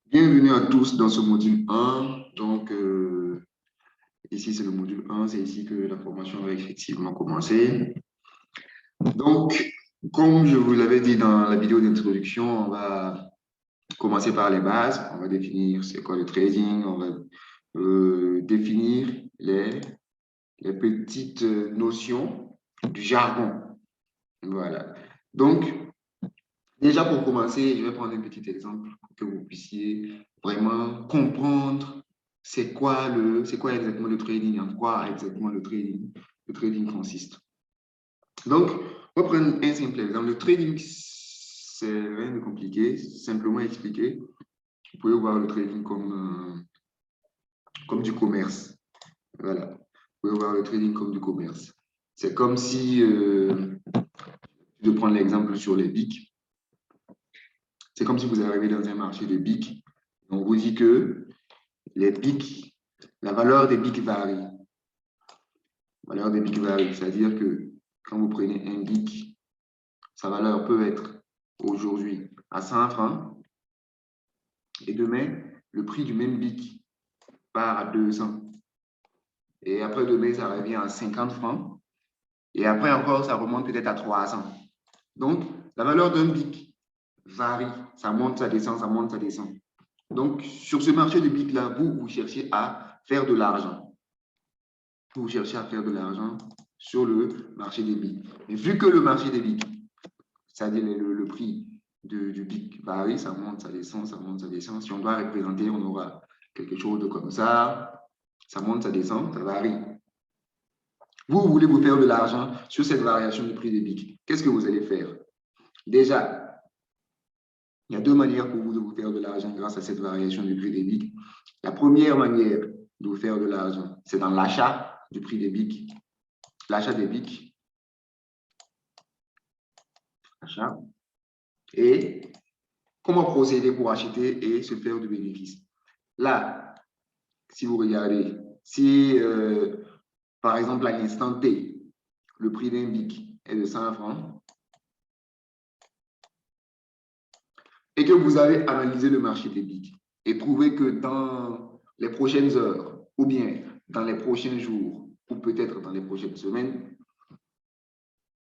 Bienvenue à tous dans ce module 1. Donc, ici, c'est le module 1. C'est ici que la formation va effectivement commencer. Donc, comme je vous l'avais dit dans la vidéo d'introduction, on va commencer par les bases. On va définir c'est quoi le trading. On va définir les petites notions du jargon. Voilà. Donc, déjà pour commencer, je vais prendre un petit exemple pour que vous puissiez vraiment comprendre c'est quoi exactement le trading, en quoi exactement le trading consiste. Donc, on va prendre un simple exemple. Le trading, c'est rien de compliqué, simplement expliqué. Vous pouvez voir le trading comme du commerce. Voilà. Vous pouvez voir le trading comme du commerce. C'est comme si, je vais prendre l'exemple sur les BIC. C'est comme si vous arrivez dans un marché de BIC. On vous dit que les BIC, la valeur des BIC varie. La valeur des BIC varie, c'est-à-dire que quand vous prenez un BIC, sa valeur peut être aujourd'hui à 100 francs et demain, le prix du même BIC part à 200. Et après demain, ça revient à 50 francs. Et après encore, ça remonte peut-être à 300. Donc, la valeur d'un BIC varie. Ça monte, ça descend, ça monte, ça descend. Donc, sur ce marché de BIC-là, vous cherchez à faire de l'argent. Vous cherchez à faire de l'argent sur le marché des BIC. Mais vu que le marché des BIC, c'est-à-dire le prix du BIC varie, ça monte, ça descend, ça monte, ça descend. Si on doit représenter, on aura quelque chose de comme ça. Ça monte, ça descend, ça varie. Vous voulez vous faire de l'argent sur cette variation du prix des BIC. Qu'est-ce que vous allez faire? Déjà, il y a deux manières pour vous de vous faire de l'argent grâce à cette variation du prix des BIC. La première manière de vous faire de l'argent, c'est dans l'achat du prix des BIC. L'achat des BIC. Achat. Et comment procéder pour acheter et se faire du bénéfice. Là, si vous regardez, si par exemple à l'instant T, le prix d'un BIC est de 100 francs et que vous avez analysé le marché des BIC et trouvé que dans les prochaines heures ou bien dans les prochains jours ou peut-être dans les prochaines semaines,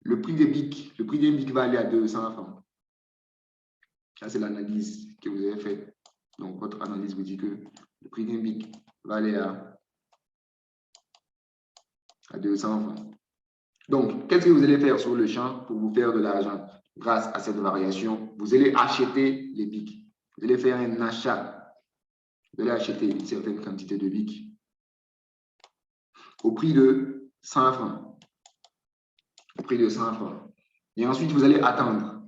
le prix des BIC, le prix d'un BIC va aller à 200 francs. Ça, c'est l'analyse que vous avez faite. Donc, votre analyse vous dit que le prix d'un BIC va aller à 200 francs. Donc, qu'est-ce que vous allez faire sur le champ pour vous faire de l'argent grâce à cette variation? Vous allez acheter les BIC. Vous allez faire un achat. Vous allez acheter une certaine quantité de BIC au prix de 100 francs. Au prix de 100 francs. Et ensuite, vous allez attendre.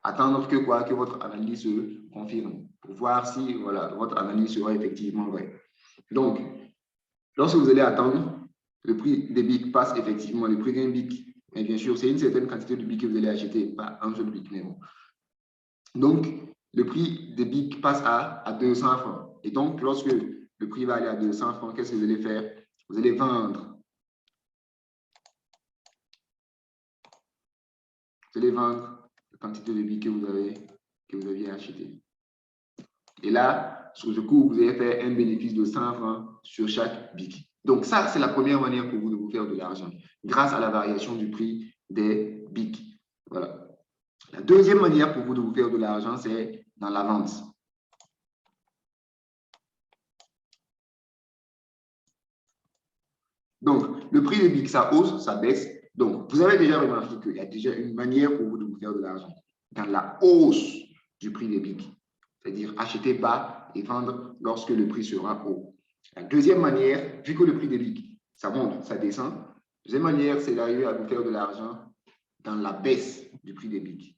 Attendre que quoi? Que votre analyse se confirme pour voir si voilà, votre analyse sera effectivement vraie. Donc, lorsque vous allez attendre, le prix des BIC passe effectivement, le prix d'un BIC. Mais bien sûr, c'est une certaine quantité de BIC que vous allez acheter, pas un seul BIC. Mais bon. Donc, le prix des BIC passe à 200 francs. Et donc, lorsque le prix va aller à 200 francs, qu'est-ce que vous allez faire? Vous allez vendre. Vous allez vendre la quantité de BIC que vous aviez acheté. Et là, sur ce coup, vous allez faire un bénéfice de 100 francs sur chaque BIC. Donc, ça, c'est la première manière pour vous de vous faire de l'argent, grâce à la variation du prix des BIC. Voilà. La deuxième manière pour vous de vous faire de l'argent, c'est dans la vente. Donc, le prix des BIC, ça hausse, ça baisse. Donc, vous avez déjà remarqué qu'il y a déjà une manière pour vous de vous faire de l'argent dans la hausse du prix des BIC, c'est-à-dire acheter bas et vendre lorsque le prix sera haut. La deuxième manière, vu que le prix des BIC, ça monte, ça descend, la deuxième manière, c'est d'arriver à vous faire de l'argent dans la baisse du prix des BIC.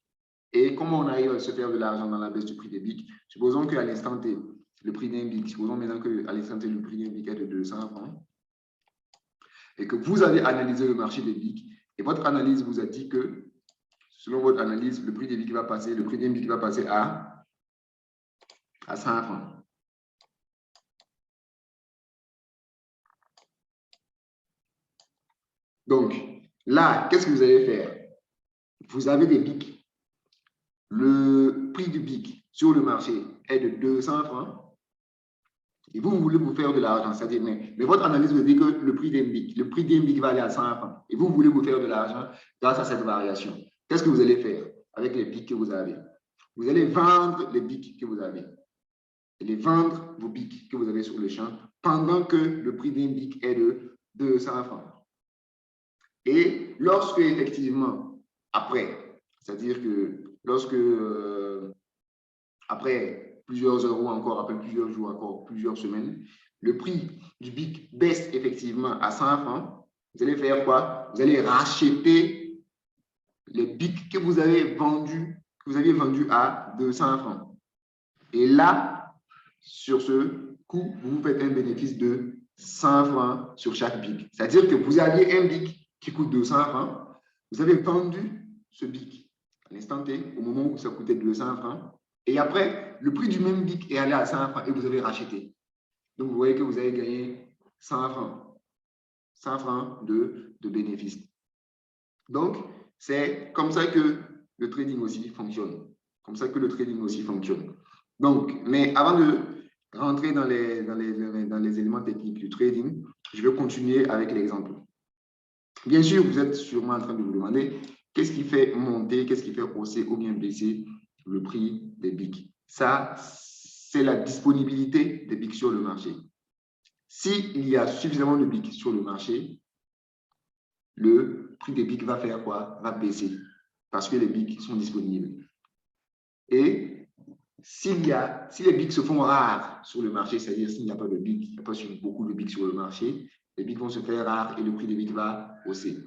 Et comment on arrive à se faire de l'argent dans la baisse du prix des BIC? Supposons qu'à l'instant T, le prix d'un BIC, supposons maintenant qu'à l'instant T, le prix d'un BIC est de 200 francs et que vous avez analysé le marché des BIC et votre analyse vous a dit que, selon votre analyse, le prix des BIC va passer, le prix d'un BIC va passer à 100 francs. Donc, là, qu'est-ce que vous allez faire? Vous avez des BIC. le prix du BIC sur le marché est de 200 francs, et vous voulez vous faire de l'argent, c'est-à-dire, mais votre analyse vous dit que le prix d'un BIC va aller à 100 francs, et vous voulez vous faire de l'argent grâce à cette variation. Qu'est-ce que vous allez faire avec les BIC que vous avez? Vous allez vendre les BIC que vous avez. Et vendre vos BIC que vous avez sur le champ pendant que le prix d'un BIC est de 200 francs. Et lorsque, effectivement, après, c'est-à-dire que lorsque, après plusieurs heures ou encore, après plusieurs jours, encore plusieurs semaines, le prix du BIC baisse effectivement à 100 francs, vous allez faire quoi? Vous allez racheter les BIC que vous aviez vendus à 200 francs. Et là, sur ce coup, vous faites un bénéfice de 100 francs sur chaque BIC. C'est-à-dire que vous aviez un BIC qui coûte 200 francs, vous avez vendu ce BIC à l'instant T, au moment où ça coûtait 200 francs, et après, le prix du même BIC est allé à 100 francs et vous avez racheté. Donc, vous voyez que vous avez gagné 100 francs. 100 francs de bénéfice. Donc, c'est comme ça que le trading aussi fonctionne. Comme ça que le trading aussi fonctionne. Donc, mais avant de rentrer dans les éléments techniques du trading, je vais continuer avec l'exemple. Bien sûr, vous êtes sûrement en train de vous demander qu'est-ce qui fait monter, qu'est-ce qui fait hausser ou bien baisser le prix des BIC. Ça, c'est la disponibilité des BIC sur le marché. S'il y a suffisamment de BIC sur le marché, le prix des BIC va faire quoi? Va baisser parce que les BIC sont disponibles. Et si les BIC se font rares sur le marché, c'est-à-dire s'il n'y a pas de BIC, il n'y a pas beaucoup de BIC sur le marché, les BIC vont se faire rares et le prix des BIC va hausser.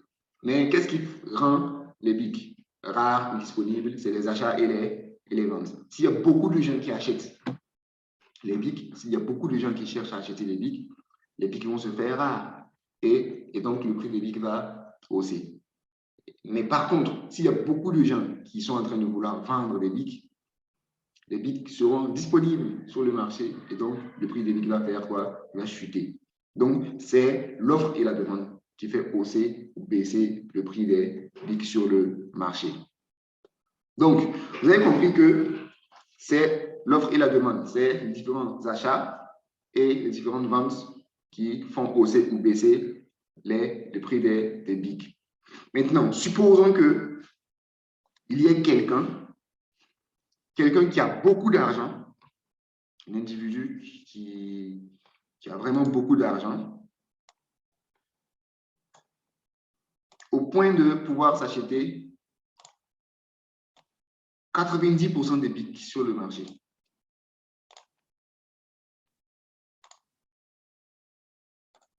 Mais qu'est-ce qui rend les BIC rares ou disponibles? C'est les achats et les ventes. S'il y a beaucoup de gens qui achètent les BIC, s'il y a beaucoup de gens qui cherchent à acheter les BIC vont se faire rares. Et donc, le prix des BIC va hausser. Mais par contre, s'il y a beaucoup de gens qui sont en train de vouloir vendre des BIC, les BIC seront disponibles sur le marché et donc le prix des BIC va faire quoi? Va chuter. Donc, c'est l'offre et la demande qui fait hausser ou baisser le prix des BIC sur le marché. Donc, vous avez compris que c'est l'offre et la demande, c'est les différents achats et les différentes ventes qui font hausser ou baisser le prix des BIC. Maintenant, supposons qu'il y ait quelqu'un qui a beaucoup d'argent, un individu qui a vraiment beaucoup d'argent, au point de pouvoir s'acheter 90% des BIC sur le marché.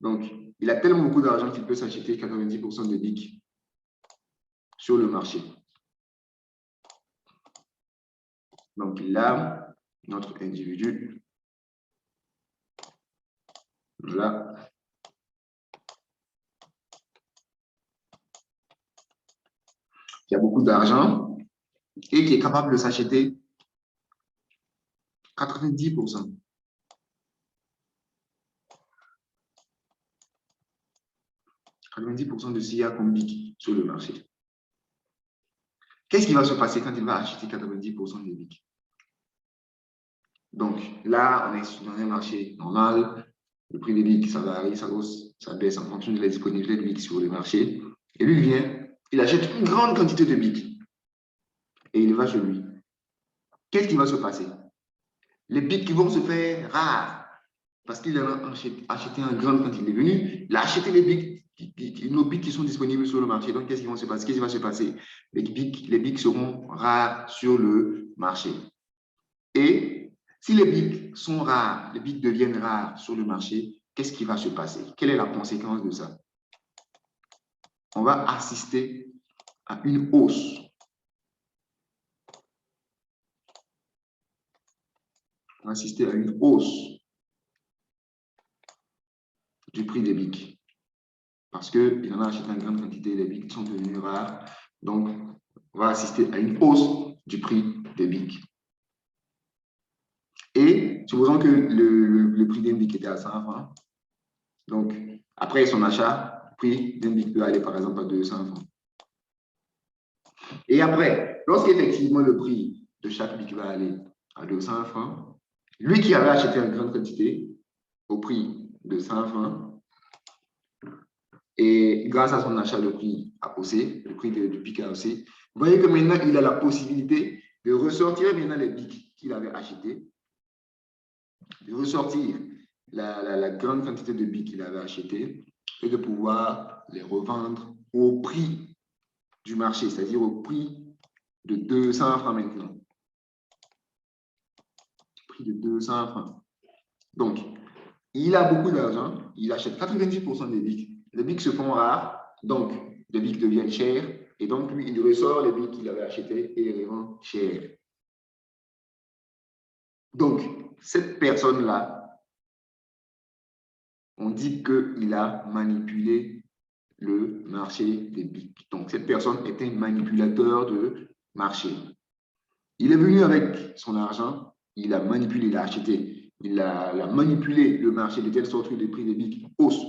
Donc, il a tellement beaucoup d'argent qu'il peut s'acheter 90% de BIC sur le marché. Donc là, notre individu, là, qui a beaucoup d'argent et qui est capable de s'acheter 90%. 90% de SIA comme BIC sur le marché. Qu'est-ce qui va se passer quand il va acheter 90% des BIC? Donc là, on est dans un marché normal. Le prix des BIC, ça varie, ça hausse, ça baisse en fonction de la disponibilité de BIC sur le marché. Et lui vient, il achète une grande quantité de BIC. Et il va chez lui. Qu'est-ce qui va se passer? Les BIC qui vont se faire rares parce qu'il en a acheté en grande quantité. Il est venu, il a acheté les BIC, nos BIC qui sont disponibles sur le marché. Donc, qu'est-ce qui va se passer? Qu'est-ce qui va se passer? Les BIC seront rares sur le marché. Et si les BIC sont rares, les BIC deviennent rares sur le marché, qu'est-ce qui va se passer? Quelle est la conséquence de ça? On va assister à une hausse. On va assister à une hausse du prix des BIC. Parce qu'il en a acheté une grande quantité, les BIC sont devenus rares. Donc, on va assister à une hausse du prix des BIC. Et supposons que le prix d'un BIC était à 100 francs. Donc, après son achat, le prix d'un BIC peut aller par exemple à 200 francs. Et après, lorsqu'effectivement le prix de chaque BIC va aller à 200 francs. Lui qui avait acheté en grande quantité au prix de 100 francs, et grâce à son achat, le prix a haussé, le prix du BIC a haussé. Vous voyez que maintenant, il a la possibilité de ressortir maintenant les BIC qu'il avait achetés, de ressortir la grande quantité de BIC qu'il avait acheté et de pouvoir les revendre au prix du marché, c'est-à-dire au prix de 200 francs maintenant. Prix de 200 francs. Donc, il a beaucoup d'argent, il achète 90% des BIC. Les BIC se font rares, donc les BIC deviennent chers, et donc lui, il ressort les BIC qu'il avait achetés et il les vend chers. Donc, cette personne-là, on dit qu'il a manipulé le marché des BIC. Donc, cette personne est un manipulateur de marché. Il est venu avec son argent, il a manipulé, il a acheté, il a manipulé le marché de telle sorte que les prix des BIC haussent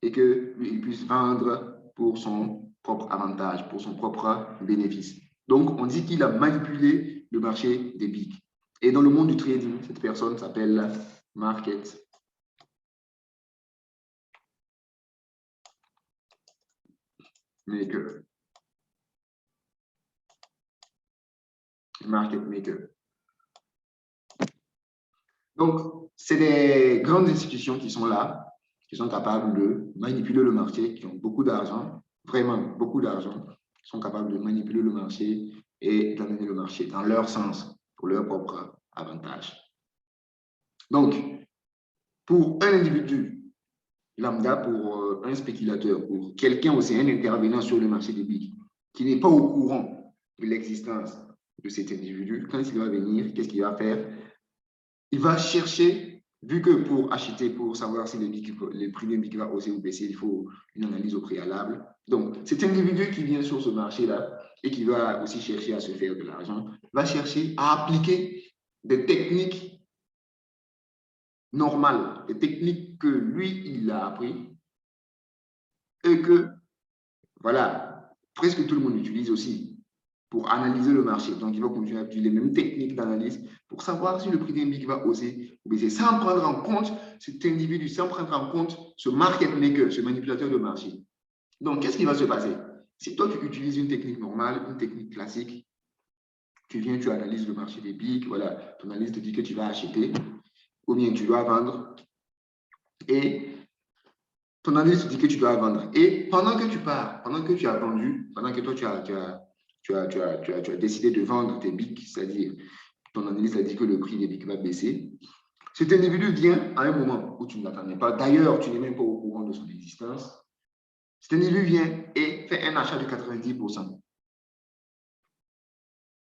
et qu'il puisse vendre pour son propre avantage, pour son propre bénéfice. Donc, on dit qu'il a manipulé le marché des BIC. Et dans le monde du trading, cette personne s'appelle market maker. Market maker. Donc, c'est des grandes institutions qui sont là, qui sont capables de manipuler le marché, qui ont beaucoup d'argent, vraiment beaucoup d'argent, qui sont capables de manipuler le marché et d'amener le marché dans leur sens, pour leur propre avantage. Donc, pour un individu lambda, pour un spéculateur, pour quelqu'un aussi, un intervenant sur le marché des BIC, qui n'est pas au courant de l'existence de cet individu, quand il va venir, qu'est-ce qu'il va faire? Il va chercher, vu que pour acheter, pour savoir si le prix d'un BIC va hausser ou baisser, il faut une analyse au préalable. Donc, cet individu qui vient sur ce marché-là et qui va aussi chercher à se faire de l'argent, va chercher à appliquer des techniques normales, des techniques que lui, il a appris et que, voilà, presque tout le monde utilise aussi pour analyser le marché. Donc, il va continuer à utiliser les mêmes techniques d'analyse pour savoir si le prix d'un BIC va hausser ou baisser, sans prendre en compte cet individu, sans prendre en compte ce market maker, ce manipulateur de marché. Donc, qu'est-ce qui va se passer? Si toi, tu utilises une technique normale, une technique classique, tu viens, tu analyses le marché des BIC, voilà, ton analyse te dit que tu vas acheter ou bien tu dois vendre et ton analyse te dit que tu dois vendre. Et pendant que tu pars, pendant que tu as vendu, pendant que toi, tu as décidé de vendre tes BIC, c'est-à-dire ton analyse a dit que le prix des BIC va baisser, cet individu vient à un moment où tu ne l'attendais pas. D'ailleurs, tu n'es même pas au courant de son existence. Cet individu vient et fait un achat de 90%.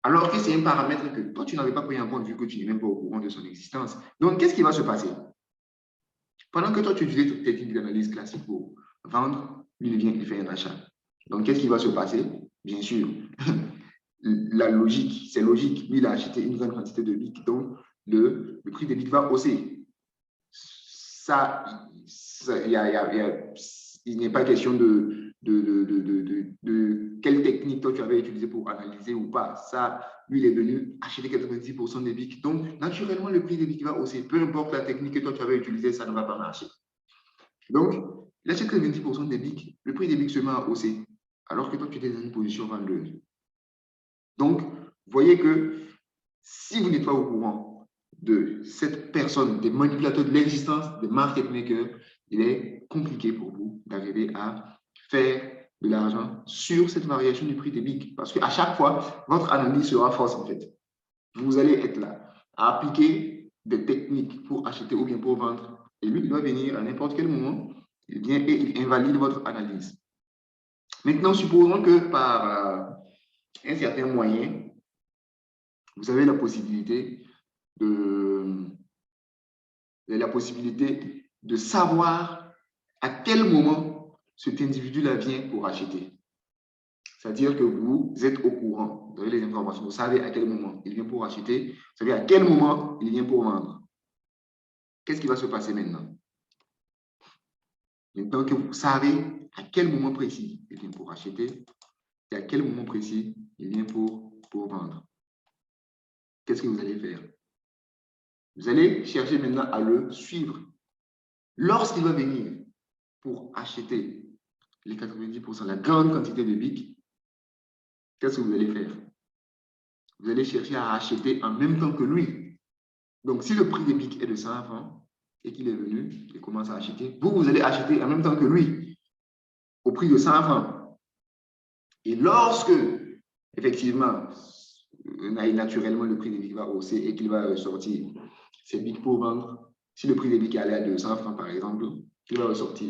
Alors que c'est un paramètre que toi, tu n'avais pas pris en compte vu que tu n'es même pas au courant de son existence. Donc, qu'est-ce qui va se passer? Pendant que toi, tu utilises toute technique d'analyse classique pour vendre, lui, il vient, il fait un achat. Donc, qu'est-ce qui va se passer? Bien sûr, la logique, c'est logique. Lui, il a acheté une grande quantité de BIC, donc le prix des BIC va hausser. Il n'est pas question de quelle technique toi tu avais utilisé pour analyser ou pas. Ça, lui, il est venu acheter 90% des BIC. Donc, naturellement, le prix des BIC va hausser. Peu importe la technique que toi tu avais utilisée, ça ne va pas marcher. Donc, il achète 90% des BIC, le prix des BIC se met à hausser, alors que toi, tu étais dans une position vendeuse. Donc, vous voyez que si vous n'êtes pas au courant de cette personne, des manipulateurs, de l'existence des market makers, il est compliqué pour vous d'arriver à faire de l'argent sur cette variation du prix des BIC. Parce qu'à chaque fois, votre analyse sera fausse en fait. Vous allez être là à appliquer des techniques pour acheter ou bien pour vendre. Et lui, il doit venir à n'importe quel moment, il vient et il invalide votre analyse. Maintenant, supposons que par un certain moyen, vous avez la possibilité de savoir à quel moment cet individu-là vient pour acheter. C'est-à-dire que vous êtes au courant, vous avez les informations, vous savez à quel moment il vient pour acheter, vous savez à quel moment il vient pour vendre. Qu'est-ce qui va se passer maintenant? Maintenant que vous savez à quel moment précis il vient pour acheter et à quel moment précis il vient pour vendre. qu'est-ce que vous allez faire? Vous allez chercher maintenant à le suivre. Lorsqu'il va venir pour acheter les 90%, la grande quantité de BIC, qu'est-ce que vous allez faire? Vous allez chercher à acheter en même temps que lui. Donc, si le prix des BIC est de 100 francs et qu'il est venu, il commence à acheter, vous allez acheter en même temps que lui, au prix de 100 francs. Et lorsque, effectivement, naturellement, le prix des BIC va hausser et qu'il va ressortir ses BIC pour vendre, si le prix des BIC allait à 200 francs, par exemple, il va ressortir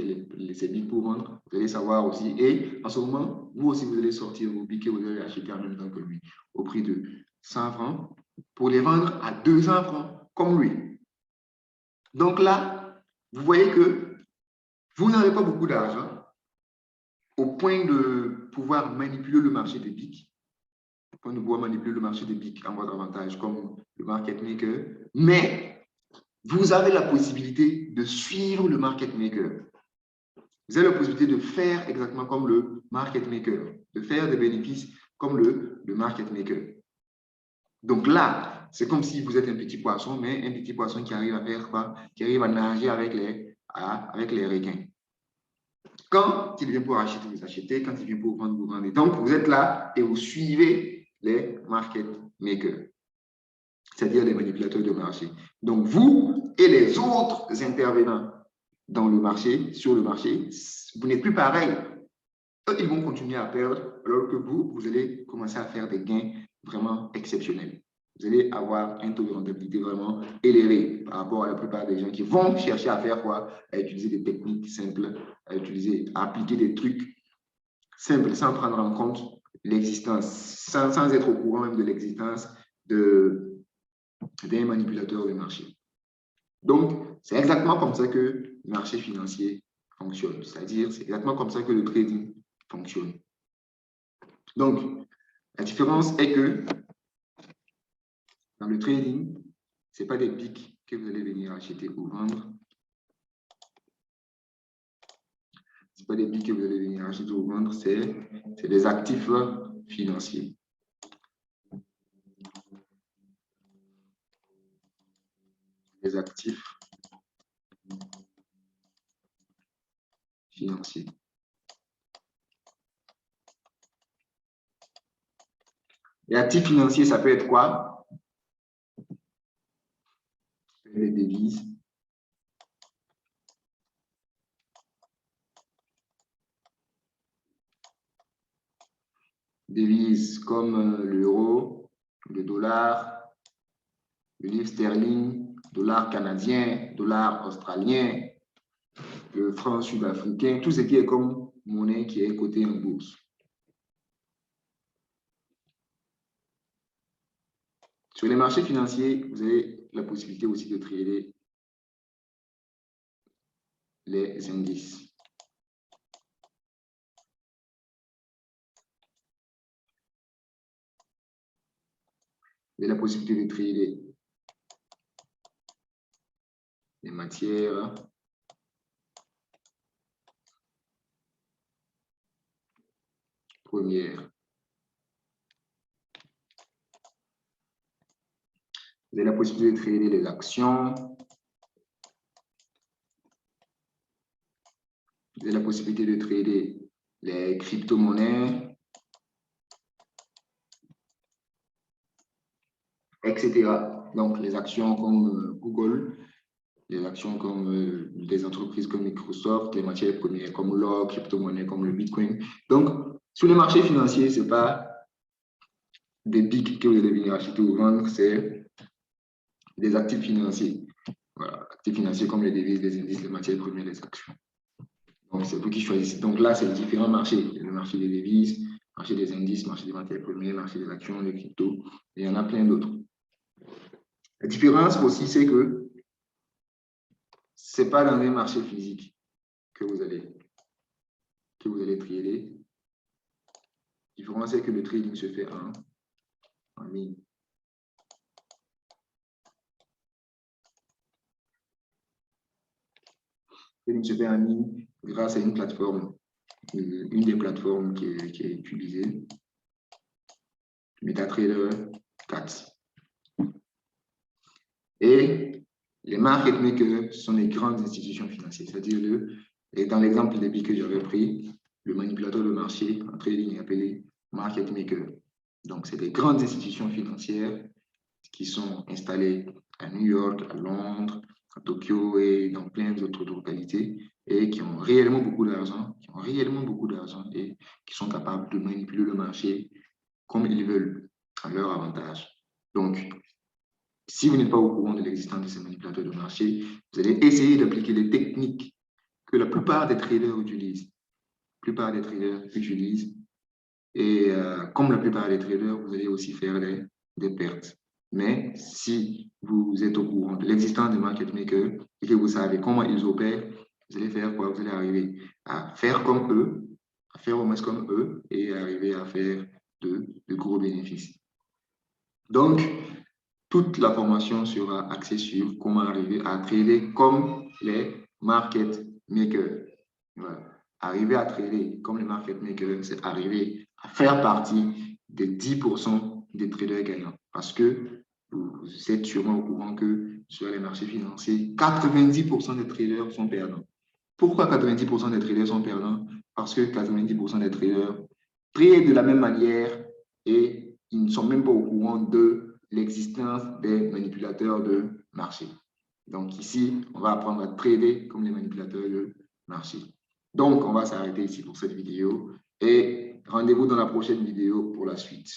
ses BIC pour vendre, vous allez savoir aussi. Et en ce moment, vous aussi, vous allez sortir vos BIC et vous allez acheter en même temps que lui, au prix de 100 francs, pour les vendre à 200 francs, comme lui. Donc là, vous voyez que vous n'avez pas beaucoup d'argent au point de pouvoir manipuler le marché des BIC, au point de pouvoir manipuler le marché des BIC en votre avantage, comme le market maker, mais vous avez la possibilité de suivre le market maker. Vous avez la possibilité de faire exactement comme le market maker, de faire des bénéfices comme le market maker. Donc là, c'est comme si vous êtes un petit poisson, mais un petit poisson qui arrive à faire quoi? Qui arrive à nager avec les requins. Quand il vient pour acheter, vous achetez. Quand il vient pour vendre, vous vendez. Donc, vous êtes là et vous suivez les market makers, c'est-à-dire les manipulateurs de marché. Donc, vous et les autres intervenants dans le marché, sur le marché, vous n'êtes plus pareil. Eux, ils vont continuer à perdre, alors que vous allez commencer à faire des gains vraiment exceptionnels. Vous allez avoir un taux de rentabilité vraiment élevé par rapport à la plupart des gens qui vont chercher à faire quoi? À utiliser des techniques simples, à appliquer des trucs simples sans prendre en compte l'existence, sans être au courant même de l'existence d'un manipulateur de marché. Donc, c'est exactement comme ça que le marché financier fonctionne. C'est-à-dire, c'est exactement comme ça que le trading fonctionne. Donc, la différence est que dans le trading, ce n'est pas des BIC que vous allez venir acheter ou vendre. Ce n'est pas des BIC que vous allez venir acheter ou vendre, c'est des actifs financiers. Des actifs financiers. Les actifs financiers, ça peut être quoi? Les devises. Devises comme l'euro, le dollar, le livre sterling, dollar canadien, dollar australien, le franc sud-africain, tout ce qui est comme monnaie qui est cotée en bourse. Sur les marchés financiers, vous avez la possibilité aussi de trader les indices. Vous avez la possibilité de trader les matières premières. Vous avez la possibilité de trader les actions. Vous avez la possibilité de trader les crypto-monnaies, etc. Donc, les actions comme Google, les actions comme des entreprises comme Microsoft, les matières premières comme l'or, crypto-monnaies comme le Bitcoin. Donc, sur les marchés financiers, ce n'est pas des BIC que vous allez venir acheter ou vendre, c'est des actifs financiers. Voilà, actifs financiers comme les devises, les indices, les matières premières, les actions. Donc, c'est vous qui choisissez. Donc là, c'est les différents marchés. Le marché des devises, le marché des indices, le marché des matières premières, le marché des actions, des cryptos, et il y en a plein d'autres. La différence aussi, c'est que ce n'est pas dans les marchés physiques que vous allez trader. La différence, c'est que le trading se fait en ligne. Le trading se fait en ligne grâce à une plateforme, une des plateformes qui est utilisée, MetaTrader 4. Et les market makers sont les grandes institutions financières, c'est-à-dire et dans l'exemple des BIC que j'avais pris, le manipulateur de marché en trading est appelé market maker. Donc, c'est des grandes institutions financières qui sont installées à New York, à Londres, à Tokyo et dans plein d'autres localités et qui ont réellement beaucoup d'argent, et qui sont capables de manipuler le marché comme ils veulent, à leur avantage. Donc, si vous n'êtes pas au courant de l'existence de ces manipulateurs de marché, vous allez essayer d'appliquer les techniques que la plupart des traders utilisent. Et comme la plupart des traders, vous allez aussi faire des pertes. Mais si vous êtes au courant de l'existence des market makers et que vous savez comment ils opèrent, vous allez faire quoi? Vous allez arriver à faire comme eux, à faire au moins comme eux et arriver à faire de gros bénéfices. Donc, toute la formation sera axée sur comment arriver à trader comme les market makers. Voilà. Arriver à trader comme les market makers, c'est arriver à faire partie des 10% des traders gagnants. Parce que vous êtes sûrement au courant que sur les marchés financiers, 90% des traders sont perdants. Pourquoi 90% des traders sont perdants? Parce que 90% des traders trade de la même manière et ils ne sont même pas au courant de l'existence des manipulateurs de marché. Donc ici, on va apprendre à trader comme les manipulateurs de marché. Donc, on va s'arrêter ici pour cette vidéo et rendez-vous dans la prochaine vidéo pour la suite.